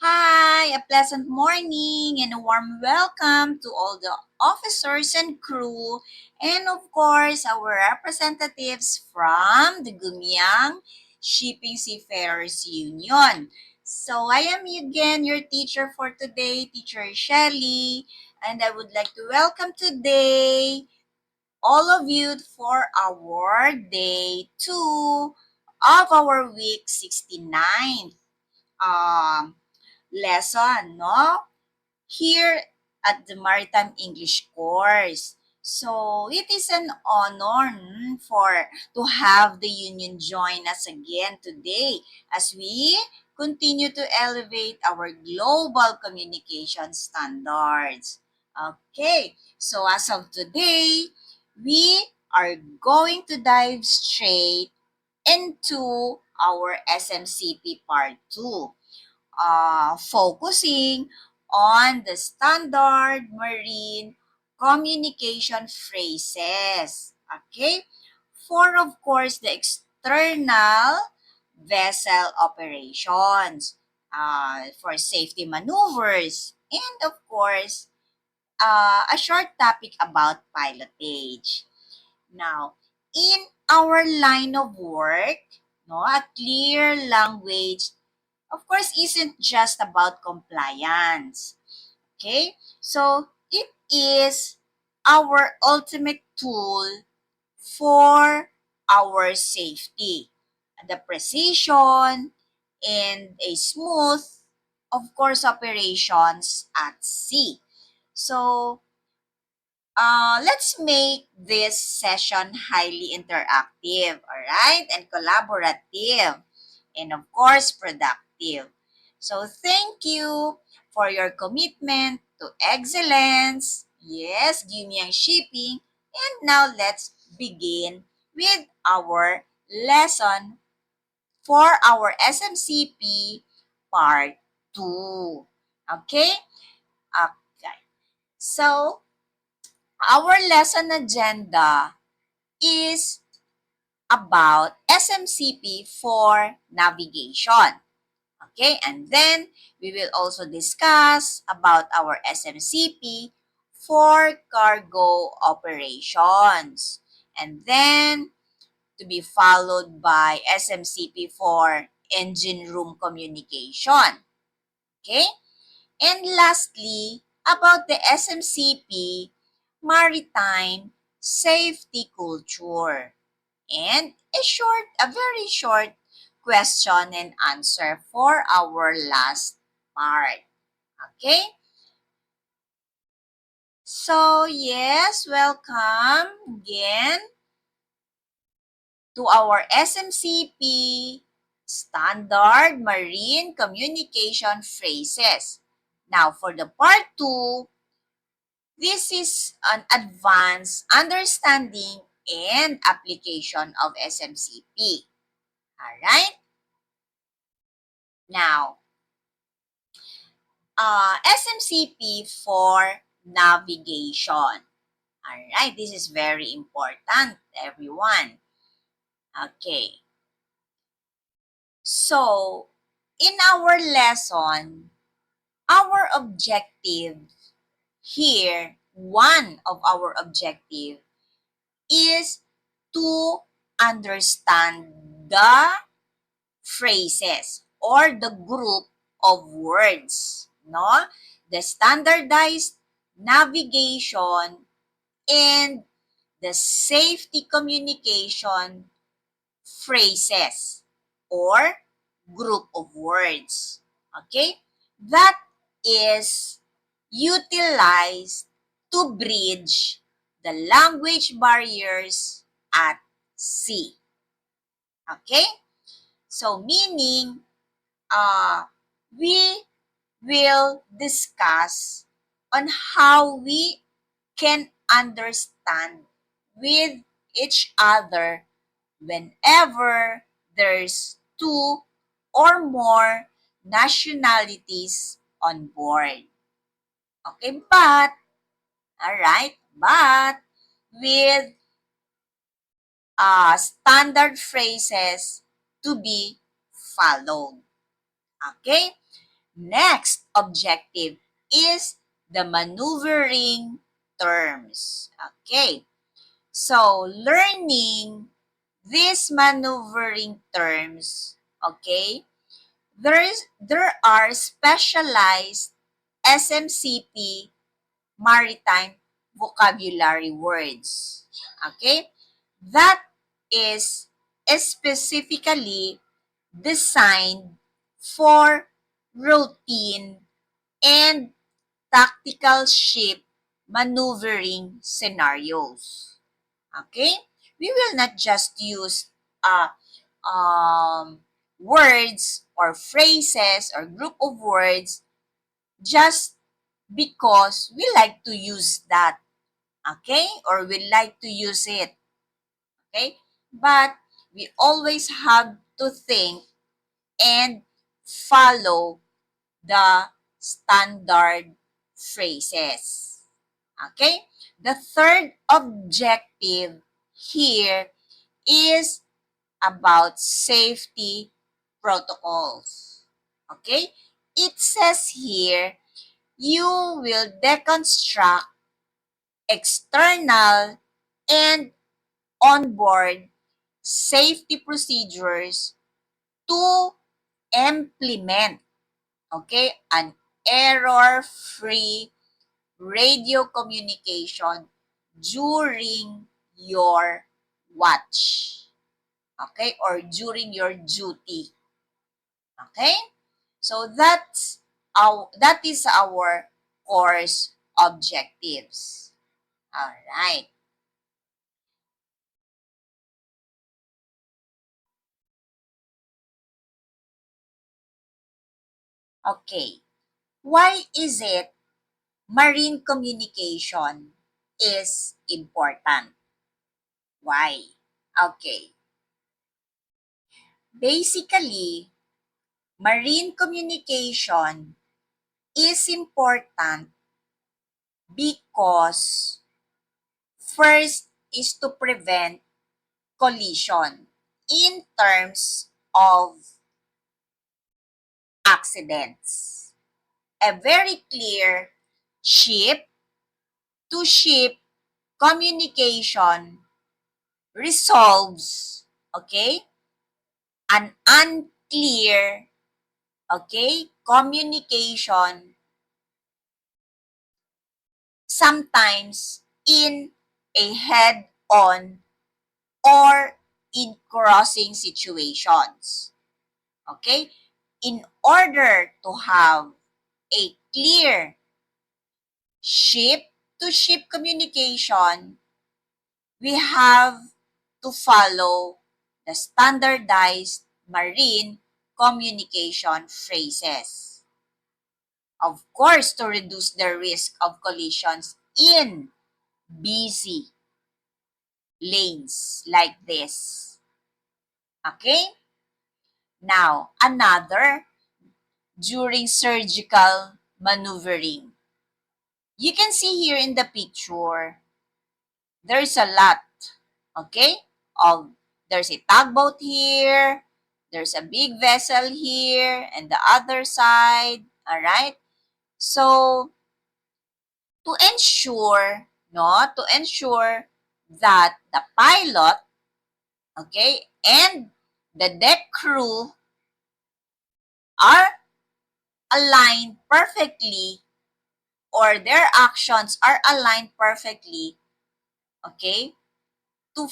Hi, a pleasant morning and a warm welcome to all the officers and crew, and of course, our representatives from the Gumiang Shipping Seafarers Union. So, I am again your teacher for today, Teacher Shelly, and I would like to welcome today all of you for our day 2 of our week 69. Um, Lesson, no? Here at the Maritime English course. So it is an honor for to have the union join us again today as we continue to elevate our global communication standards. Okay, so as of today, we are going to dive straight into our SMCP Part 2, focusing on the standard marine communication phrases. Okay? For, of course, the external vessel operations, for safety maneuvers, and of course, a short topic about pilotage. Now, in our line of work, no, a clear language of course isn't just about compliance. Okay? So it is our ultimate tool for our safety. The precision and a smooth, of course, operations at sea. So let's make this session highly interactive, all right, and collaborative, and of course, productive. So, thank you for your commitment to excellence. Yes, Gumiang Shipping. And now, let's begin with our lesson for our SMCP Part 2. Okay? Okay. So, our lesson agenda is about SMCP for navigation. Okay, and then we will also discuss about our SMCP for cargo operations. And then to be followed by SMCP for engine room communication. Okay? And lastly, about the SMCP maritime safety culture. And a very short question and answer for our last part. Okay? So, yes, welcome again to our SMCP Standard Marine Communication Phrases. Now, for the part 2, this is an advanced understanding and application of SMCP. Alright? Now, SMCP for navigation. Alright, this is very important, everyone. Okay. So, in our lesson, our objective here, one of our objective is to understand the phrases or the group of words, no? The standardized navigation and the safety communication phrases or group of words. Okay? That is utilized to bridge the language barriers at sea. Okay? So meaning, we will discuss on how we can understand with each other whenever there's two or more nationalities on board. Okay, but with standard phrases to be followed. Okay? Next objective is the maneuvering terms. Okay, so learning these maneuvering terms, okay, there are specialized SMCP maritime vocabulary words. Okay? That is specifically designed for routine and tactical ship maneuvering scenarios. Okay? We will not just use um, words or phrases or group of words just because we like to use that, okay? Or we like to use it, okay? But we always have to think and follow the standard phrases, okay? The third objective here is about safety protocols, okay? It says here, you will deconstruct external and onboard safety procedures to implement, okay, an error-free radio communication during your watch, okay, or during your duty, okay? So that is our course objectives. All right. Okay. Why is it marine communication is important? Why? Okay. Basically, marine communication is important because first is to prevent collision in terms of accidents. A very clear ship to ship communication resolves, okay, an unclear, okay, communication sometimes in a head-on or in crossing situations. Okay? In order to have a clear ship-to-ship communication, we have to follow the standardized marine communication phrases. Of course, to reduce the risk of collisions in busy lanes like this. Okay? Now, another during surgical maneuvering. You can see here in the picture, there's a lot, okay? Of there's a tugboat here, there's a big vessel here, and the other side, all right? So, to ensure, no, to ensure that the pilot, okay, and the deck crew are aligned perfectly or their actions are aligned perfectly, okay, to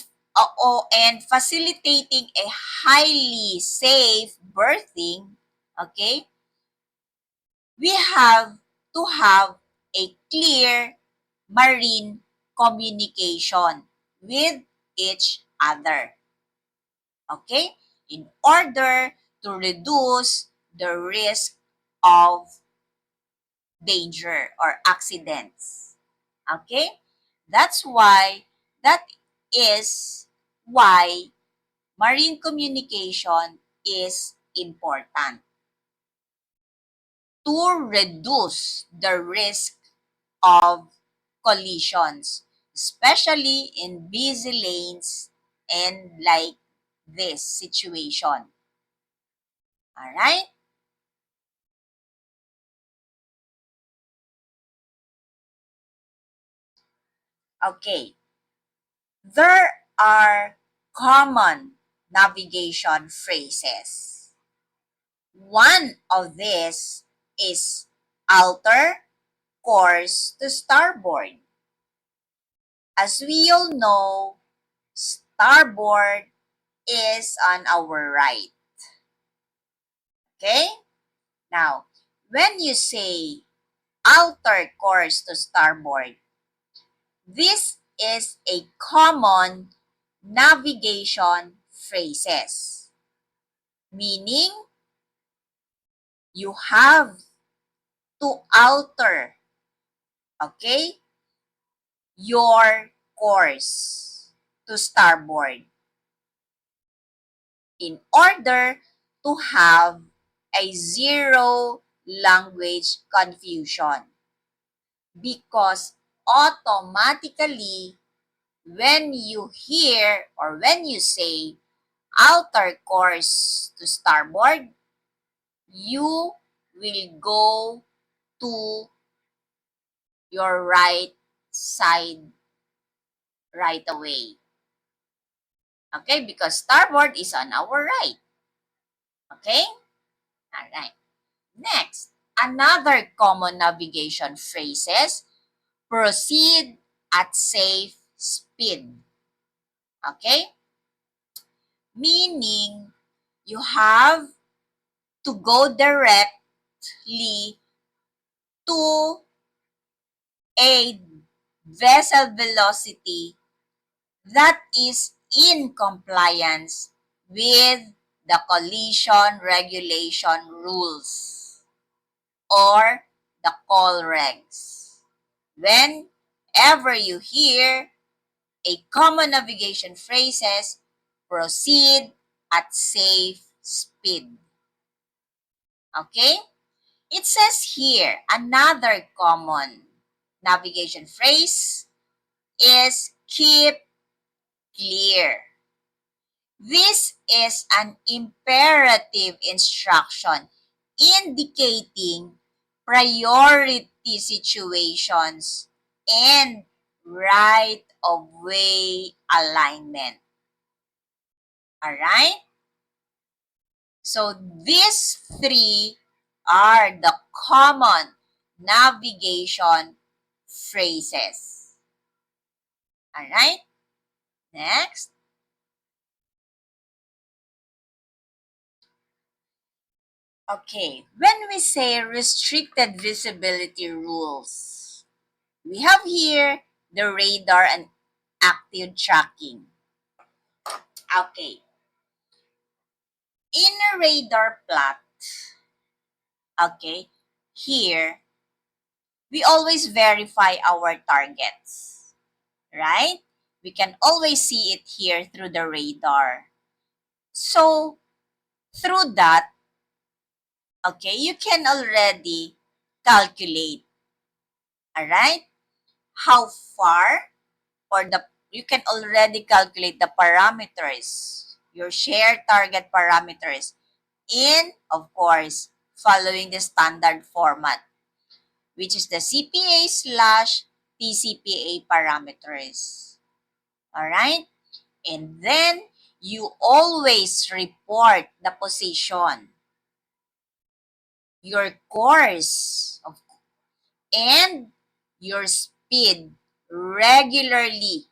and facilitating a highly safe berthing, okay, we have to have a clear marine communication with each other, okay, in order to reduce the risk of danger or accidents. Okay? That's why, that is why marine communication is important to reduce the risk of collisions, especially in busy lanes and like this situation. All right? Okay, there are common navigation phrases. One of these is alter course to starboard. As we all know, starboard is on our right. Okay? Now, when you say alter course to starboard, this is a common navigation phrases, meaning you have to alter, okay, your course to starboard in order to have a zero language confusion, because automatically when you hear or when you say alter course to starboard, you will go to your right side right away. Okay, because starboard is on our right. Okay? Alright. Next, another common navigation phrases, proceed at safe speed. Okay? Meaning, you have to go directly to a vessel velocity that is in compliance with the collision regulation rules or the call regs. Whenever you hear a common navigation phrases, proceed at safe speed. Okay? It says here, another common navigation phrase is keep clear. This is an imperative instruction indicating priority situations and right of way alignment. Alright? So these three are the common navigation phrases. Alright? Next. Okay, when we say restricted visibility rules, we have here the radar and active tracking. Okay, in a radar plot, okay, here, we always verify our targets, right? We can always see it here through the radar. So, through that, okay, you can already calculate, all right, how far or you can already calculate the parameters, your shared target parameters in, of course, following the standard format, which is the CPA slash TCPA parameters. All right? And then you always report the position, your course, and your speed regularly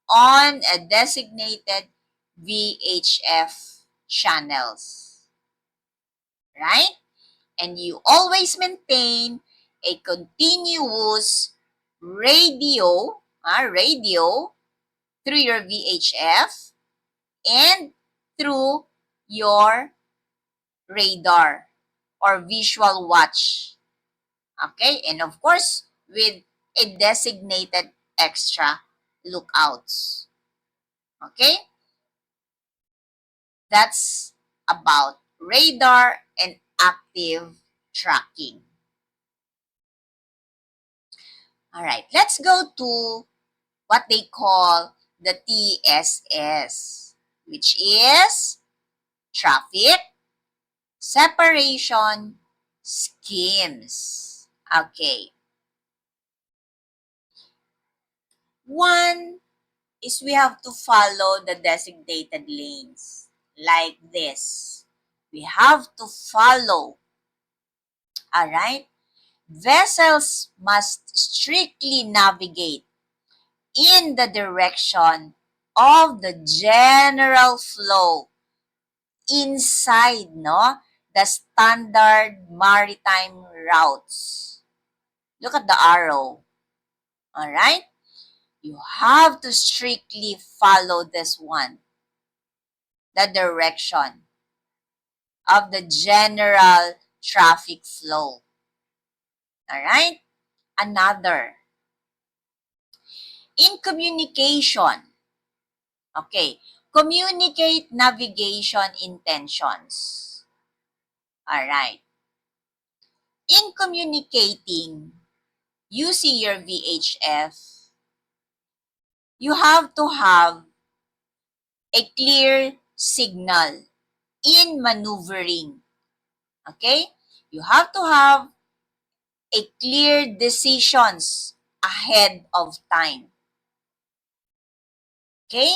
on a designated VHF channels, right? And you always maintain a continuous radio through your VHF and through your radar or visual watch. Okay? And of course, with a designated extra lookouts. Okay? That's about radar and active tracking. All right, let's go to what they call the TSS, which is traffic separation schemes. Okay. One is we have to follow the designated lanes like this. We have to follow, all right? Vessels must strictly navigate in the direction of the general flow inside, no, the standard maritime routes. Look at the arrow, all right? You have to strictly follow this one, the direction of the general traffic flow. All right? Another, in communication, okay, communicate navigation intentions. All right. In communicating using your VHF, you have to have a clear signal in maneuvering. Okay? You have to have a clear decisions ahead of time. Okay?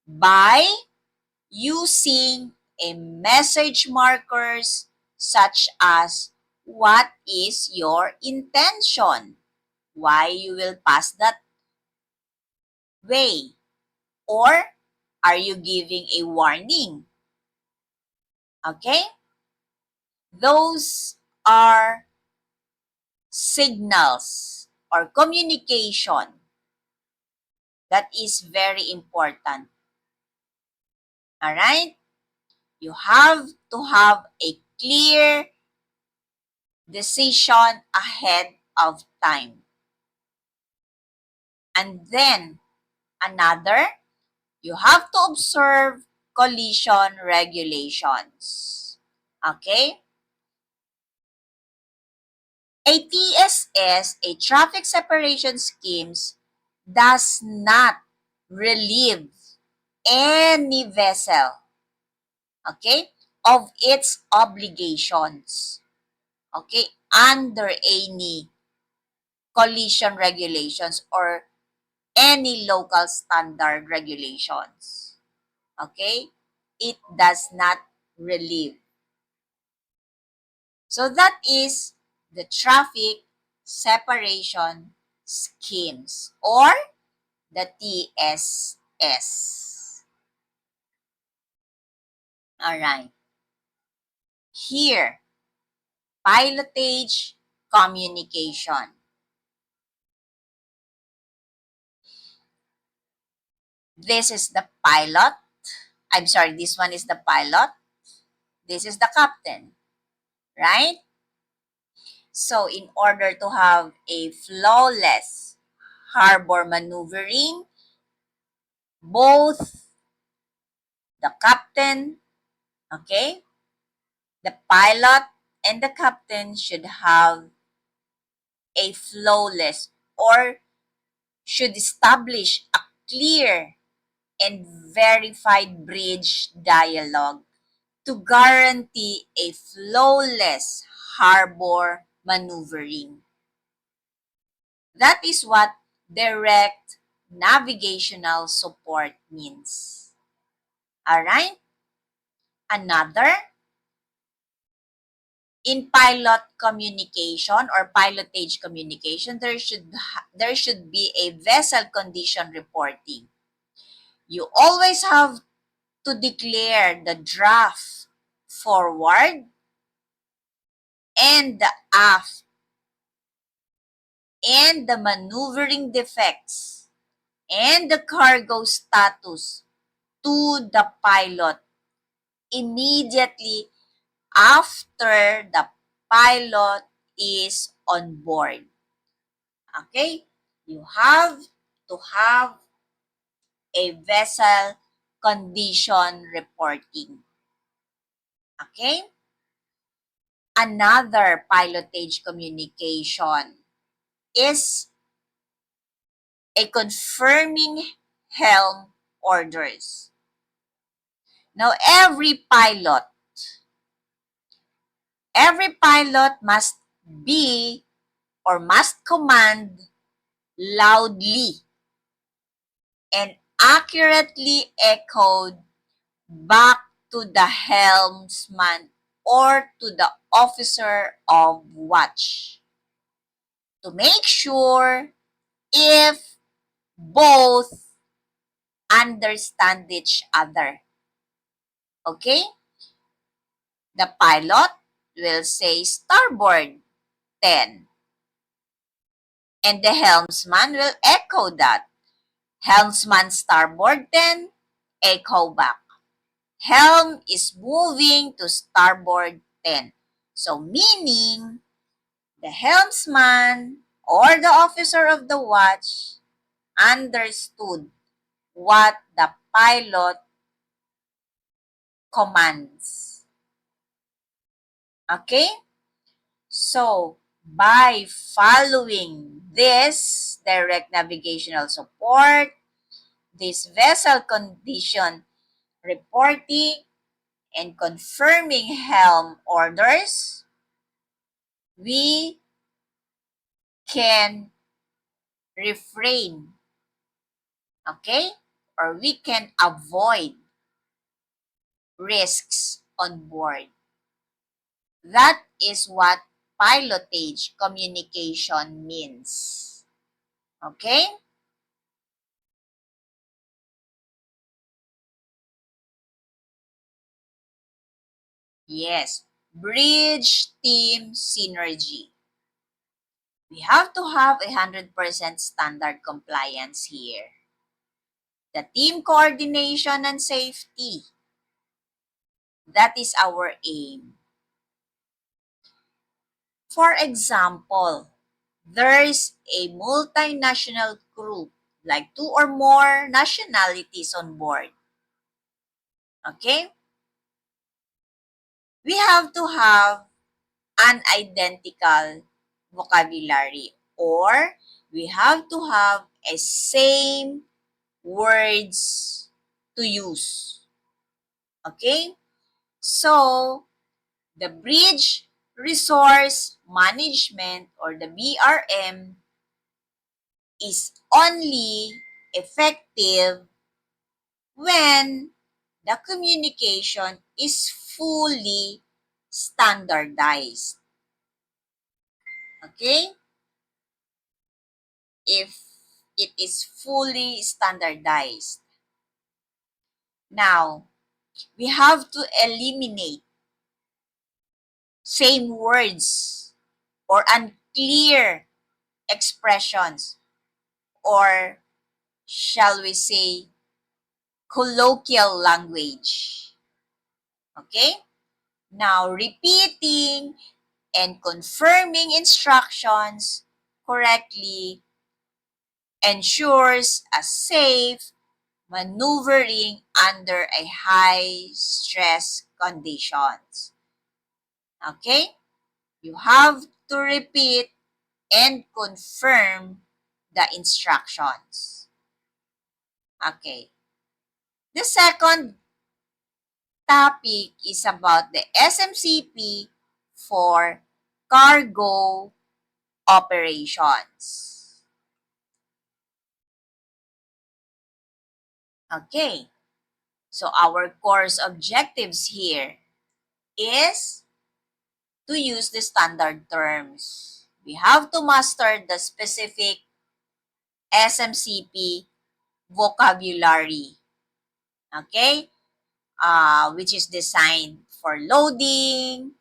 By using a message markers such as what is your intention? Why you will pass that way? Or are you giving a warning? Okay? Those are signals or communication that is very important. All right? You have to have a clear decision ahead of time. And then another, you have to observe collision regulations. Okay? A TSS, a traffic separation schemes, does not relieve any vessel, okay, of its obligations, okay, under any collision regulations or any local standard regulations, okay, it does not relieve. So that is the traffic separation schemes or the TSS. All right. Here, pilotage communication. This is the pilot. I'm sorry, this one is the pilot. This is the captain, right? So, in order to have a flawless harbor maneuvering, both the captain, okay, the pilot and the captain should have a flawless or should establish a clear and verified bridge dialogue to guarantee a flawless harbor maneuvering. That is what direct navigational support means. All right? Another, in pilot communication or pilotage communication, there should be a vessel condition reporting. You always have to declare the draft forward and the aft and the maneuvering defects and the cargo status to the pilot immediately after the pilot is on board. Okay? You have to have a vessel condition reporting. Okay? Another pilotage communication is a confirming helm orders. Now, every pilot must be or must command loudly and accurately echoed back to the helmsman or to the officer of watch to make sure if both understand each other. Okay? The pilot will say starboard 10 and the helmsman will echo that. Helmsman starboard 10, echo back. Helm is moving to starboard 10. So meaning the helmsman or the officer of the watch understood what the pilot commands. Okay? So, by following this direct navigational support, this vessel condition reporting, and confirming helm orders, we can refrain, okay? Or we can avoid risks on board. That is what pilotage communication means. Okay? Yes. Bridge team synergy. We have to have 100% standard compliance here. The team coordination and safety. That is our aim. For example, there's a multinational crew, like 2 or more nationalities on board. Okay? We have to have an identical vocabulary or we have to have a same words to use. Okay? So, the Bridge Resource Management or the BRM is only effective when the communication is fully standardized. Okay? If it is fully standardized. Now, we have to eliminate same words or unclear expressions or shall we say colloquial language. Okay? Now, repeating and confirming instructions correctly ensures a safe maneuvering under a high stress conditions. Okay? You have to repeat and confirm the instructions. Okay. The second topic is about the SMCP for cargo operations. Okay. So our course objectives here is to use the standard terms. We have to master the specific SMCP vocabulary. Okay? Which is designed for loading,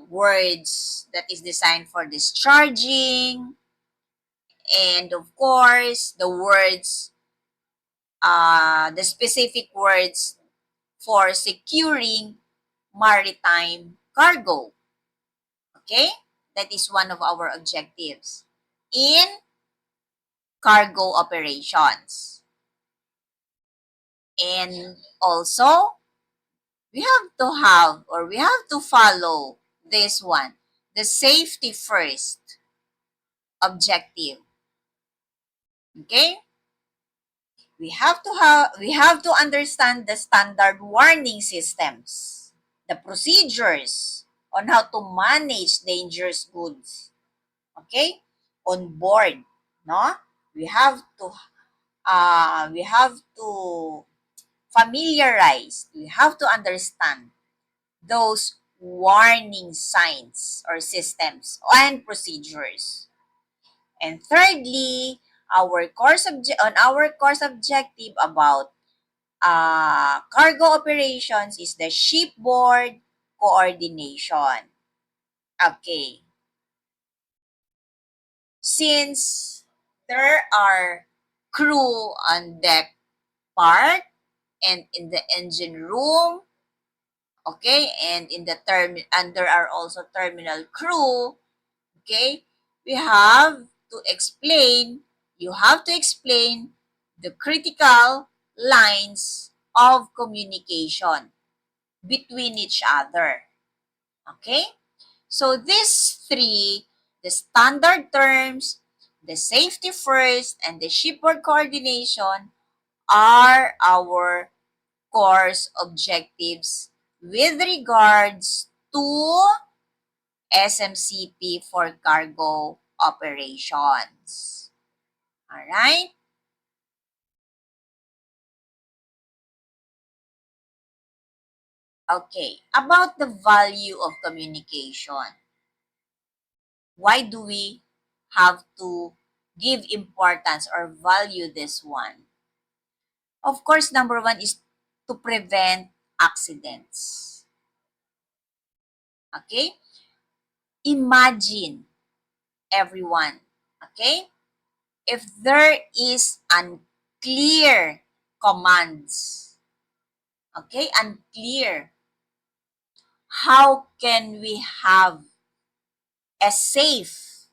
words that is designed for discharging, and of course, the specific words for securing maritime cargo. Okay? That is one of our objectives in cargo operations. And also, we have to follow this one, the safety first objective. Okay? We have to understand the standard warning systems, the procedures on how to manage dangerous goods. Okay? on board, no? We have to familiarize, we have to understand those warning signs or systems and procedures. And thirdly, on our course objective about cargo operations is the shipboard coordination. Okay. Since there are crew on deck part and in the engine room, okay, and in the and there are also terminal crew, okay, we have to explain, you have to explain the critical lines of communication between each other. Okay? So these three, the standard terms, the safety first, and the shipboard coordination are our course objectives with regards to SMCP for cargo operations. All right? Okay, about the value of communication. Why do we have to give importance or value this one? Of course, number one is to prevent accidents. Okay? Imagine everyone, okay? If there is unclear commands, okay, unclear, how can we have a safe,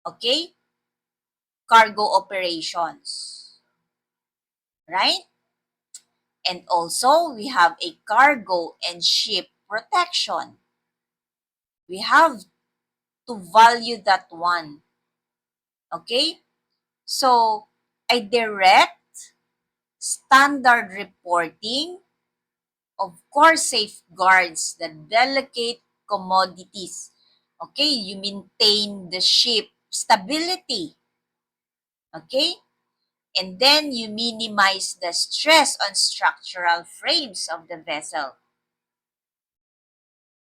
okay, cargo operations, right? And also, we have a cargo and ship protection. We have to value that one, okay? So, a direct standard reporting, of course, safeguards the delicate commodities. Okay, you maintain the ship stability. Okay, and then you minimize the stress on structural frames of the vessel.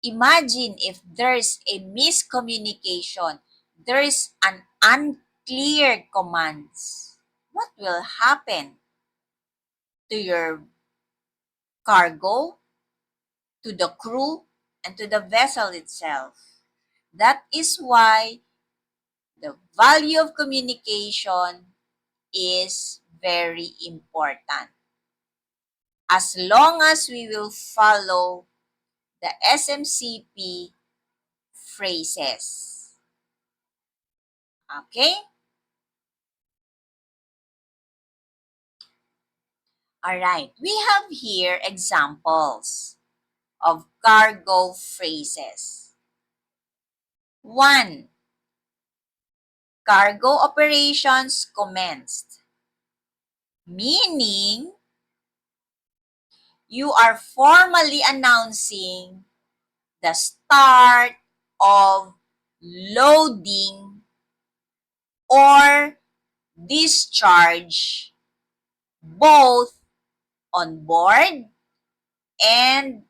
Imagine if there's a miscommunication, there is an unclear commands. What will happen to your cargo, to the crew, and to the vessel itself? That is why the value of communication is very important. As long as we will follow the SMCP phrases. Okay? Alright, we have here examples of cargo phrases. 1. Cargo operations commenced. Meaning, you are formally announcing the start of loading or discharge both on board and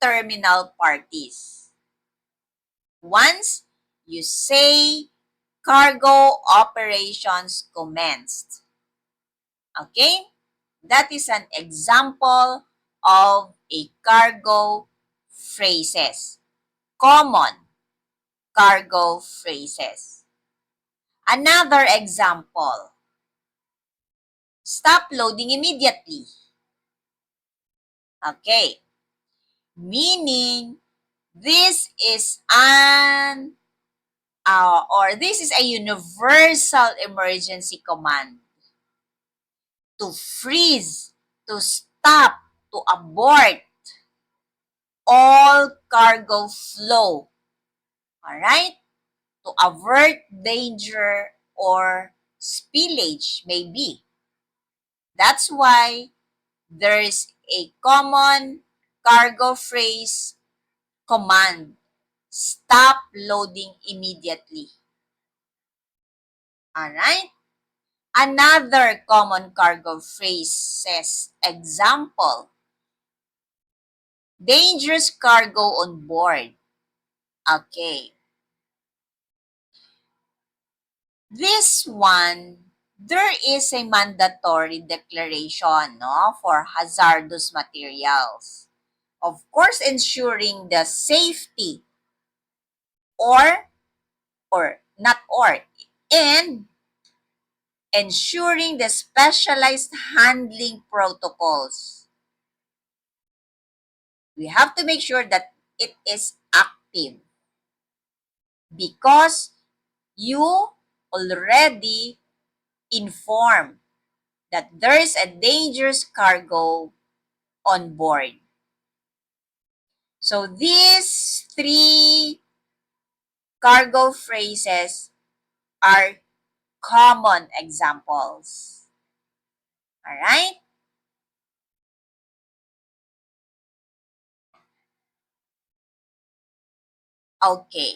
terminal parties. Once you say cargo operations commenced. Okay? That is an example of a cargo phrases. Common cargo phrases. Another example. Stop loading immediately. Okay. Meaning, this is this is a universal emergency command to freeze, to stop, to abort all cargo flow. All right? To avert danger or spillage, maybe. That's why there is a common cargo phrase command. stop loading immediately. Alright? Another common cargo phrase says, example, dangerous cargo on board. Okay. This one, there is a mandatory declaration, no, for hazardous materials. Of course, ensuring the safety or not or and ensuring the specialized handling protocols. We have to make sure that it is active because you already informed that there is a dangerous cargo on board. So these three cargo phrases are common examples. All right? Okay.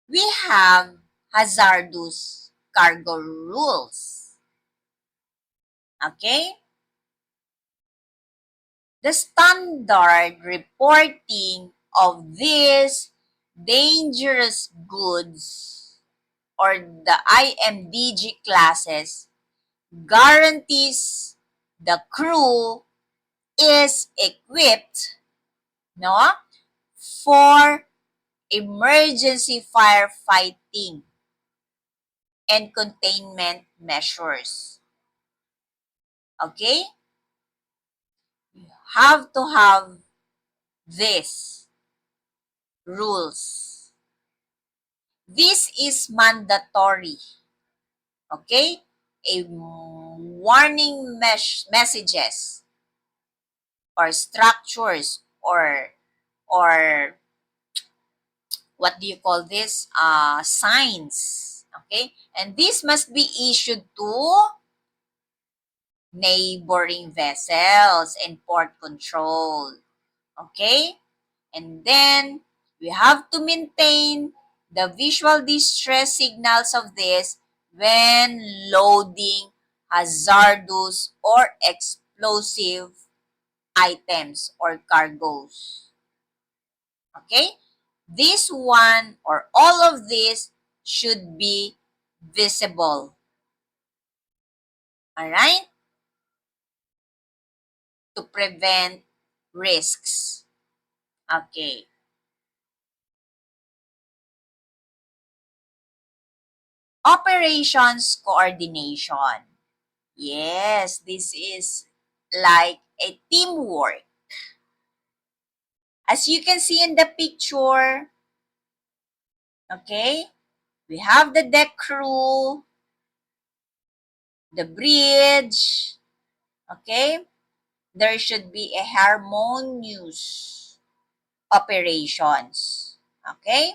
We have hazardous cargo rules. Okay? The standard reporting of these dangerous goods or the IMDG classes guarantees the crew is equipped, no, for emergency firefighting and containment measures. Okay? You have to have these rules. This is mandatory. Okay? A warning messages or structures or what do you call this? Signs. Okay? And this must be issued to neighboring vessels and port control. Okay? And then we have to maintain the visual distress signals of this when loading hazardous or explosive items or cargoes. Okay? This one or all of this should be visible. Alright? To prevent risks. Okay. Operations coordination. Yes, this is like a teamwork. As you can see in the picture, okay, we have the deck crew, the bridge, okay. There should be a harmonious operations, okay.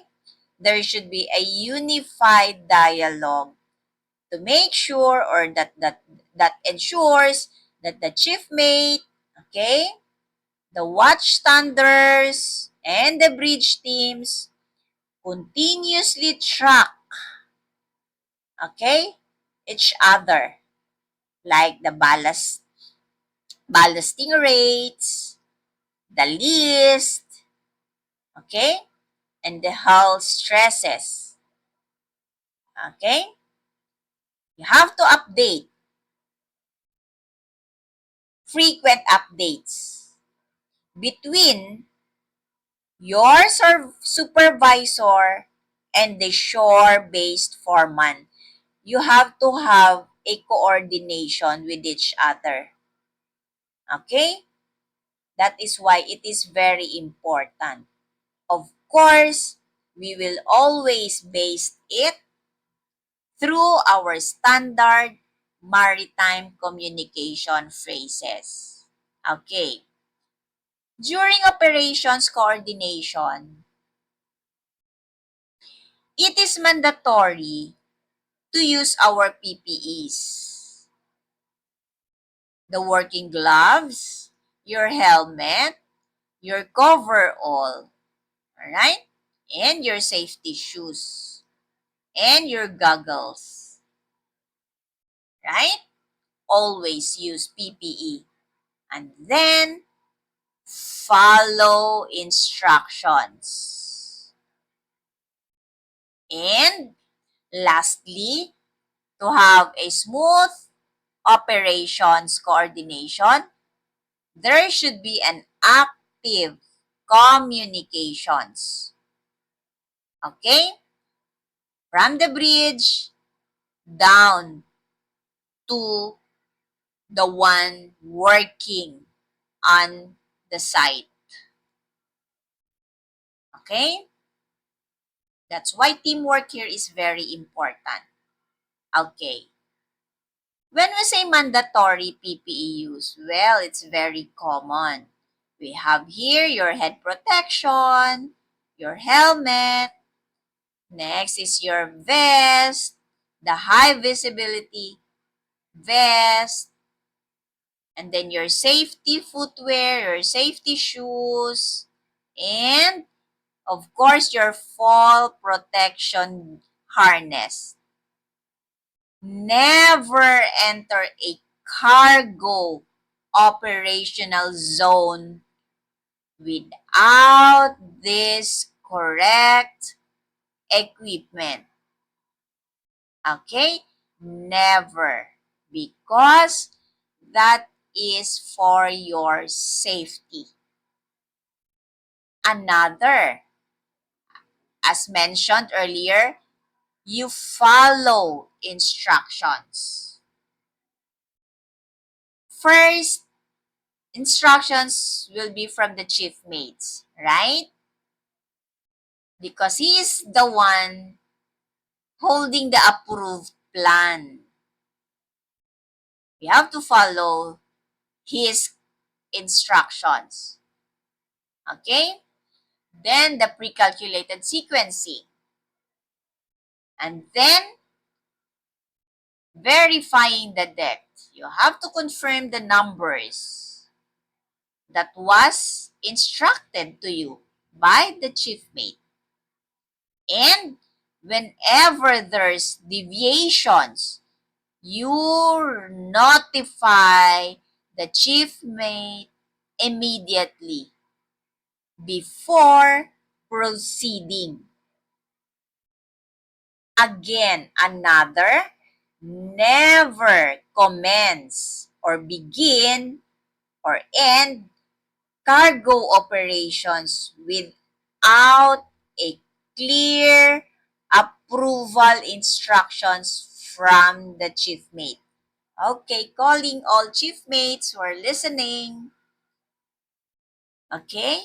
There should be a unified dialogue to make sure or that ensures that the chief mate, okay, the watchstanders and the bridge teams continuously track, okay, each other, like the ballasting rates, the list, okay, and the hull stresses, okay. You have to update, frequent updates between your supervisor and the shore-based foreman. You have to have a coordination with each other. Okay? That is why it is very important. Of course, we will always base it through our standard maritime communication phrases. Okay. During operations coordination, it is mandatory to use our PPEs. The working gloves, your helmet, your coverall, alright? And your safety shoes. And your goggles, right? Always use PPE. And then, follow instructions. And lastly, to have a smooth operations coordination, there should be an active communications. Okay? From the bridge down to the one working on the site. Okay? That's why teamwork here is very important. Okay. When we say mandatory PPE use, well, it's very common. We have here your head protection, your helmet, next is your vest, the high visibility vest, and then your safety footwear, your safety shoes, and of course, your fall protection harness. Never enter a cargo operational zone without this correct equipment. Okay? Never. Because that is for your safety. Another, as mentioned earlier, you follow instructions. First, instructions will be from the chief mates, right? Because he is the one holding the approved plan. We have to follow his instructions. Okay? Then the pre-calculated sequencing. And then verifying the depth. You have to confirm the numbers that was instructed to you by the chief mate. And whenever there's deviations, you notify the chief mate immediately before proceeding. Again, another, never commence or begin or end cargo operations without a clear approval instructions from the chief mate. Okay, calling all chief mates who are listening. Okay?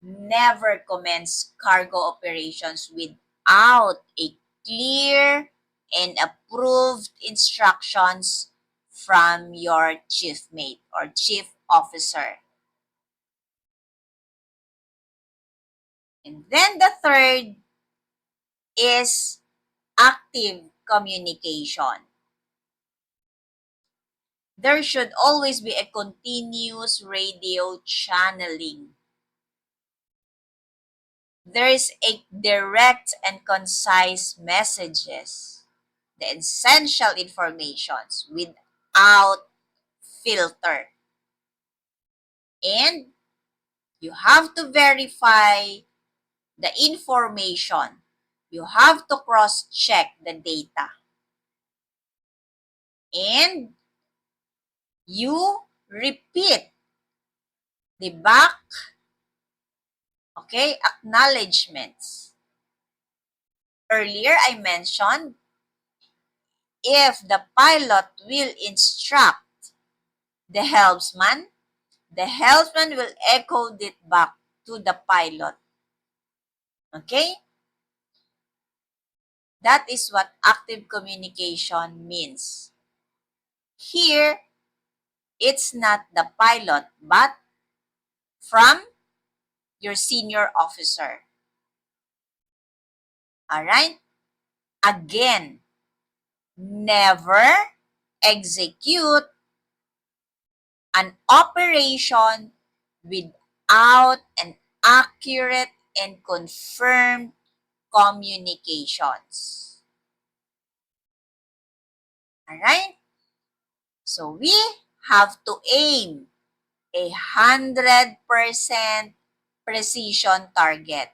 Never commence cargo operations without a clear and approved instructions from your chief mate or chief officer. And then the third is active communication. There should always be a continuous radio channeling. There is a direct and concise messages, the essential informations without filter. And you have to verify the information. You have to cross-check the data. And you repeat the back, okay, acknowledgements. Earlier, I mentioned if the pilot will instruct the helmsman will echo it back to the pilot. Okay? That is what active communication means. Here, it's not the pilot, but from your senior officer. Alright? Again, never execute an operation without an accurate and confirmed communications. Alright? So we have to aim 100% precision target.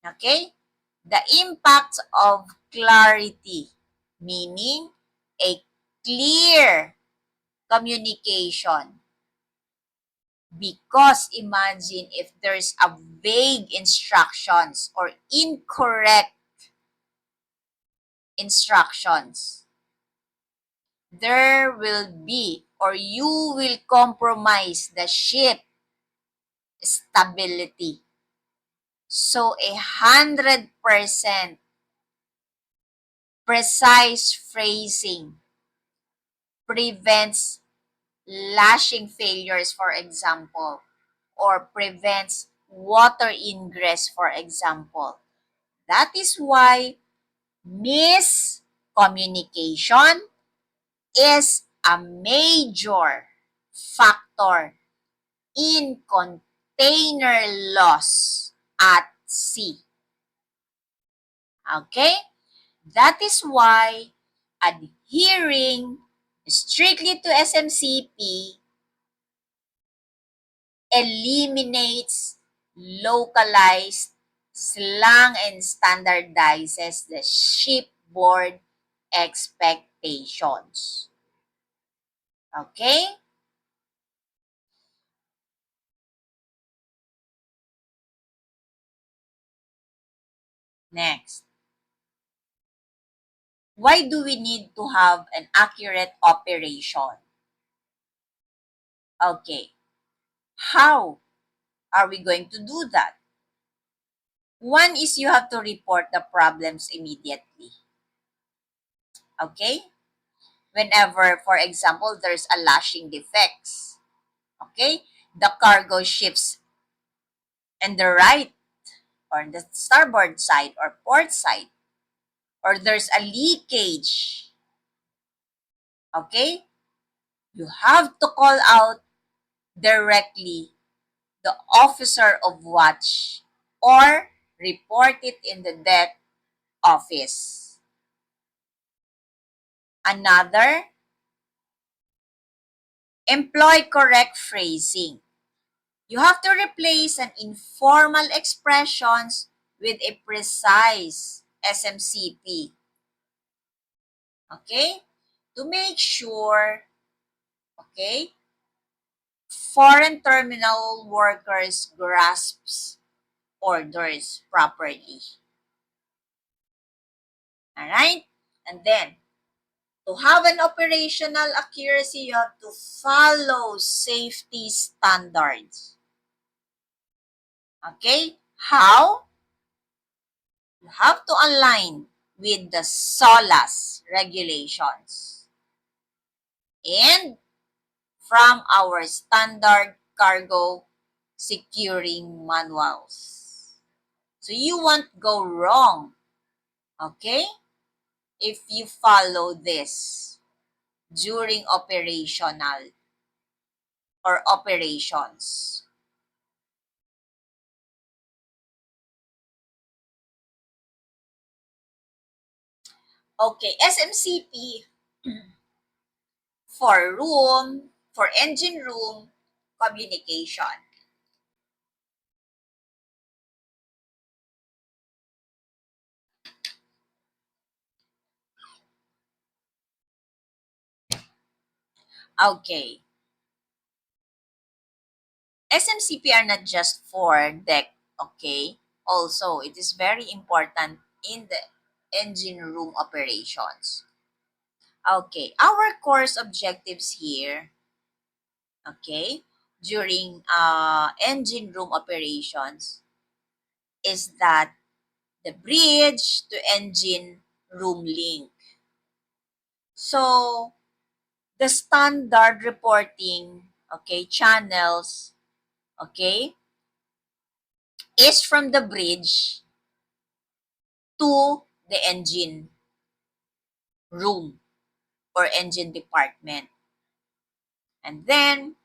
Okay? The impact of clarity, meaning a clear communication. Because imagine if there's a vague instructions or incorrect instructions, there will be or you will compromise the ship stability. So 100% precise phrasing prevents lashing failures, for example, or prevents water ingress, for example. That is why miscommunication is a major factor in container loss at sea. Okay? That is why adhering strictly to SMCP eliminates localized slang and standardizes the shipboard expectations. Okay? Next. Why do we need to have an accurate operation? Okay. How are we going to do that? One is you have to report the problems immediately. Okay? Whenever, for example, there's a lashing defects. Okay? The cargo shifts in the right or the starboard side or port side, or there's a leakage. Okay? You have to call out directly the officer of watch or report it in the deck office. Another, employ correct phrasing. You have to replace an informal expressions with a precise SMCP. Okay? To make sure, okay, foreign terminal workers grasps orders properly. Alright? And then, to have an operational accuracy, you have to follow safety standards. Okay? How? You have to align with the SOLAS regulations and from our standard cargo securing manuals. So you won't go wrong, okay, if you follow this during operational or operations. Okay, SMCP for engine room communication. Okay, SMCP are not just for deck, okay? Also, it is very important in the engine room operations. Okay, our course objectives here, okay, during engine room operations is that the bridge to engine room link. So, the standard reporting, okay, channels, okay, is from the bridge to the engine room or engine department. And then,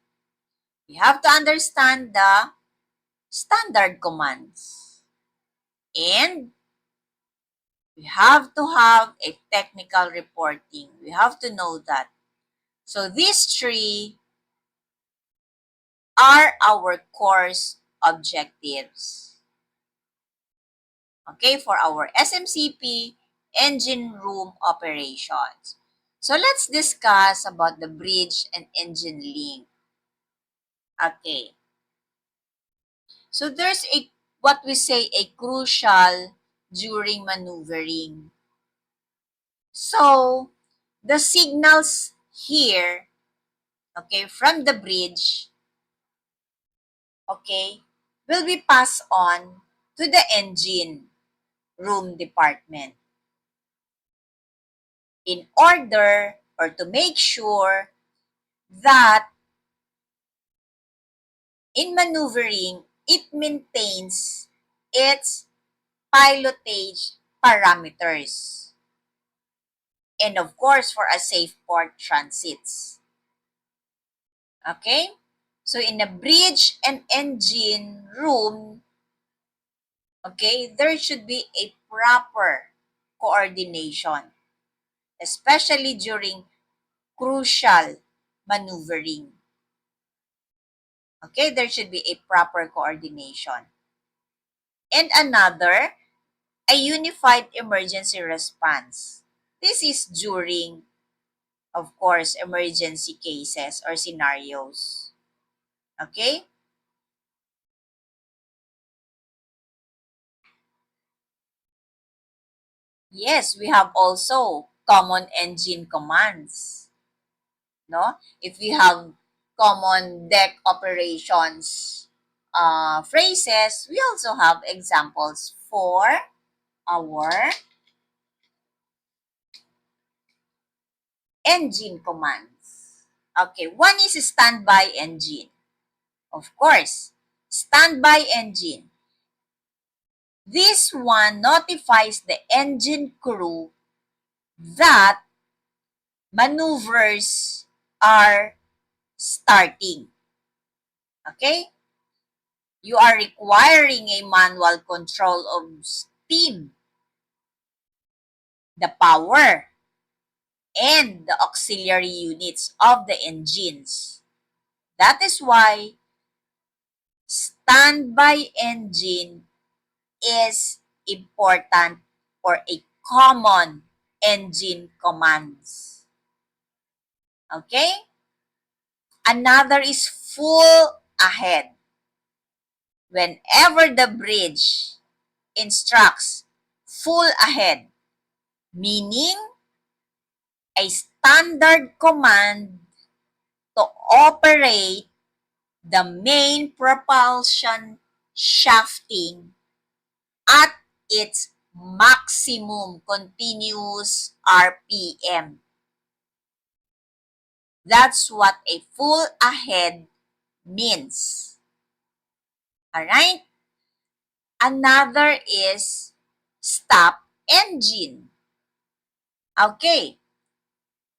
we have to understand the standard commands. And we have to have a technical reporting. We have to know that. So these three are our course objectives. Okay, for our SMCP engine room operations. So let's discuss about the bridge and engine link. Okay. So there's a what we say a crucial during maneuvering. So the signals here, okay, from the bridge, okay, will be passed on to the engine room department in order or to make sure that in maneuvering, it maintains its pilotage parameters. And of course, for a safe port transits. Okay? So in a bridge and engine room, okay, there should be a proper coordination, especially during crucial maneuvering. Okay, there should be a proper coordination. And another, a unified emergency response. This is during, of course, emergency cases or scenarios. Okay? Yes, we have also common engine commands. No? If we have common deck operations phrases, we also have examples for our engine commands. Okay, one is standby engine. Of course, standby engine. This one notifies the engine crew that maneuvers are starting. Okay? You are requiring a manual control of steam, the power, and the auxiliary units of the engines. That is why standby engine is important or a common engine commands. Okay? Another is full ahead. Whenever the bridge instructs full ahead, meaning a standard command to operate the main propulsion shafting at its maximum continuous RPM. That's what a full ahead means. Alright? Another is stop engine. Okay.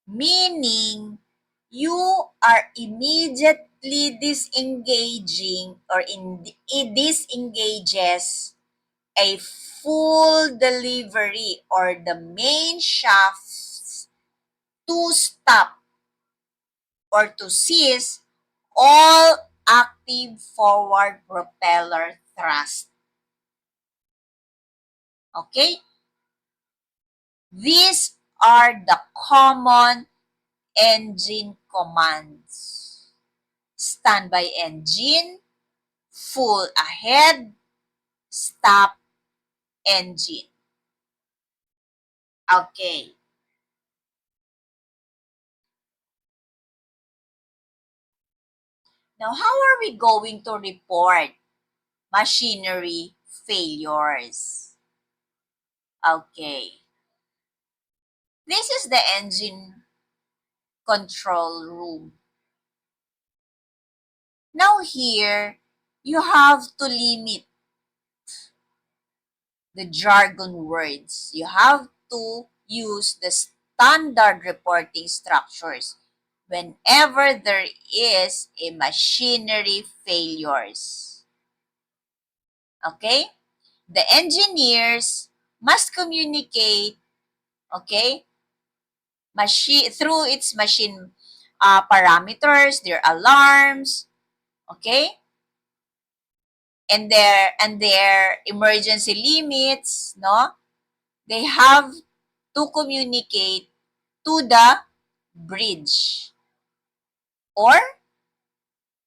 Meaning, you are immediately disengaging or it disengages a full delivery or the main shafts to stop or to cease all active forward propeller thrust. Okay? These are the common engine commands. Standby engine, full ahead, stop engine. Okay. Now, how are we going to report machinery failures? Okay. This is the engine control room. Now here, you have to limit the jargon words. You have to use the standard reporting structures. whenever there is a machinery failures. Okay? The engineers must communicate, okay, machine through its machine parameters, their alarms, okay, and their emergency limits, no? They have to communicate to the bridge or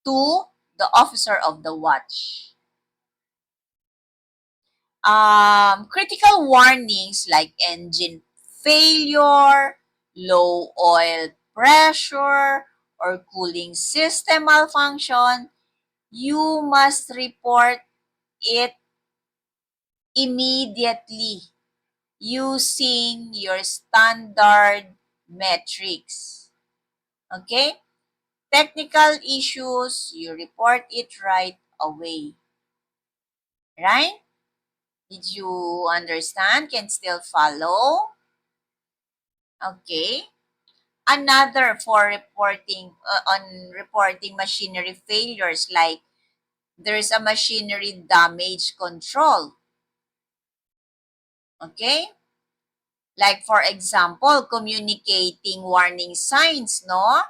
to the officer of the watch. Critical warnings like engine failure, low oil pressure, or cooling system malfunction, you must report it immediately using your standard metrics. Okay? Technical issues, you report it right away. Right? Did you understand? Can still follow? Okay. Another for reporting on reporting machinery failures, like there's a machinery damage control. Okay? Like for example, communicating warning signs, no?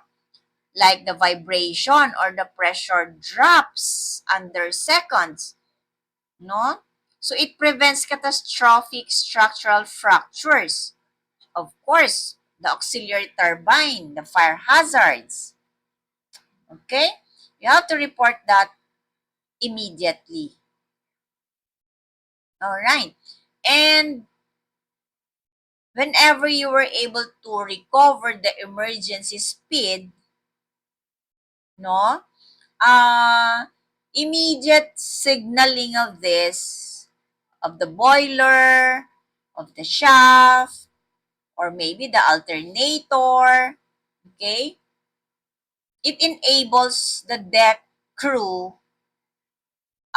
Like the vibration or the pressure drops under seconds, no? So it prevents catastrophic structural fractures. Of course, the auxiliary turbine, the fire hazards. Okay? You have to report that immediately. All right. And whenever you were able to recover the emergency speed, no? Immediate signaling of this, of the boiler, of the shaft, or maybe the alternator, okay? It enables the deck crew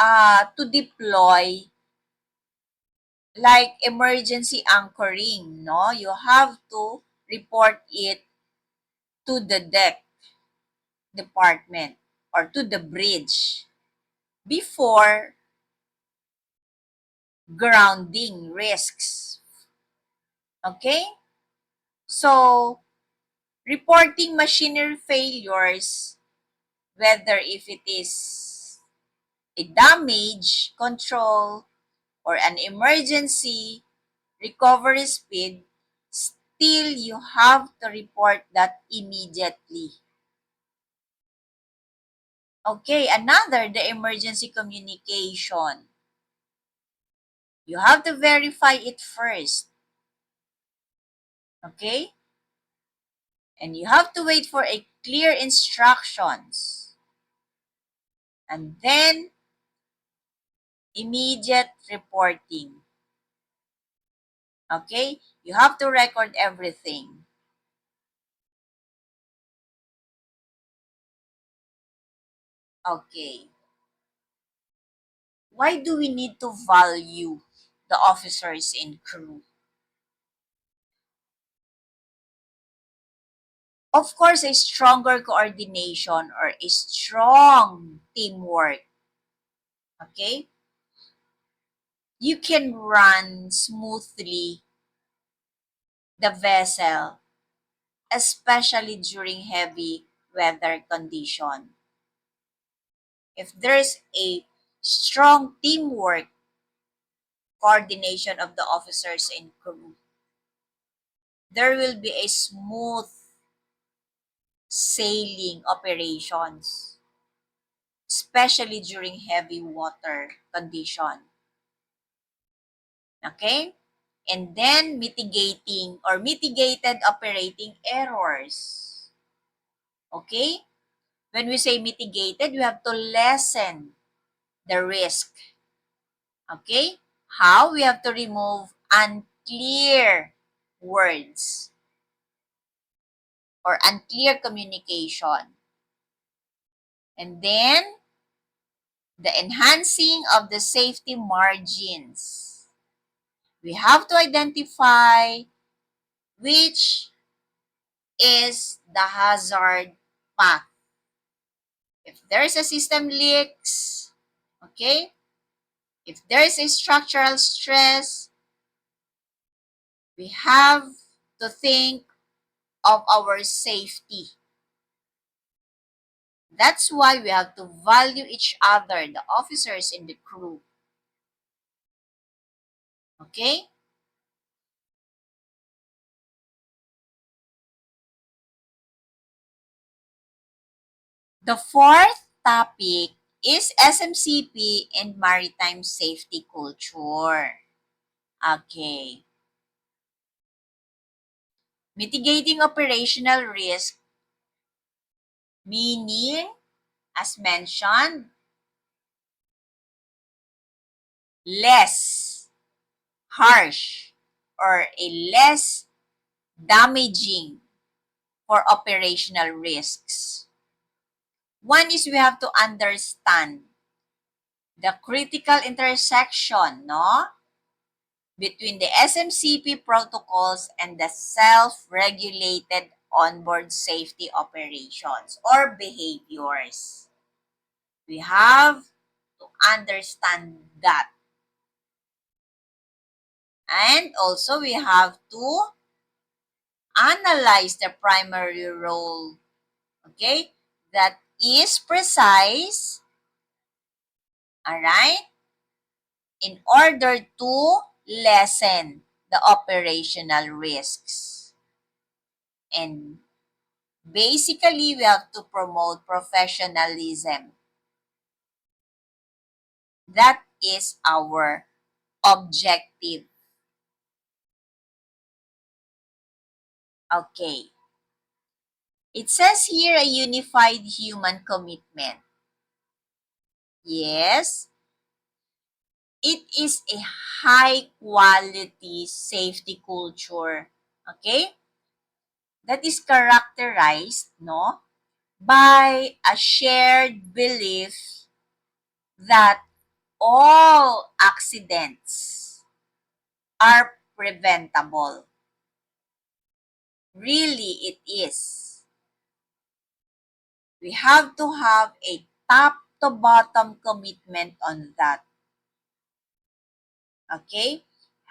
to deploy like emergency anchoring, no? You have to report it to the deck department or to the bridge before grounding risks. Okay? So, reporting machinery failures, whether if it is a damage control or an emergency recovery speed, still you have to report that immediately. Okay, another, the emergency communication. You have to verify it first. Okay? And you have to wait for a clear instructions. And then, immediate reporting. Okay? You have to record everything. Okay. Why do we need to value the officers and crew? Of course, a stronger coordination or a strong teamwork. Okay? You can run smoothly the vessel, especially during heavy weather condition. If there's a strong teamwork, coordination of the officers and crew, there will be a smooth sailing operations, especially during heavy water condition. Okay? And then mitigating or mitigated operating errors. Okay? When we say mitigated, we have to lessen the risk. Okay? How? We have to remove unclear words or unclear communication. And then, the enhancing of the safety margins. We have to identify which is the hazard path. If there's a system leaks, okay, if there's a structural stress, we have to think of our safety. That's why we have to value each other, the officers in the crew. Okay? The fourth topic is SMCP and maritime safety culture. Okay. Mitigating operational risk, meaning, as mentioned, less harsh or a less damaging for operational risks. One is we have to understand the critical intersection, no, between the SMCP protocols and the self-regulated onboard safety operations or behaviors. We have to understand that. And also we have to analyze the primary role, okay, that is precise, all right, in order to lessen the operational risks. And basically, we have to promote professionalism. That is our objective. Okay. It says here a unified human commitment. Yes, it is a high quality safety culture. Okay? That is characterized, no, by a shared belief that all accidents are preventable. Really, it is. We have to have a top to bottom commitment on that. Okay?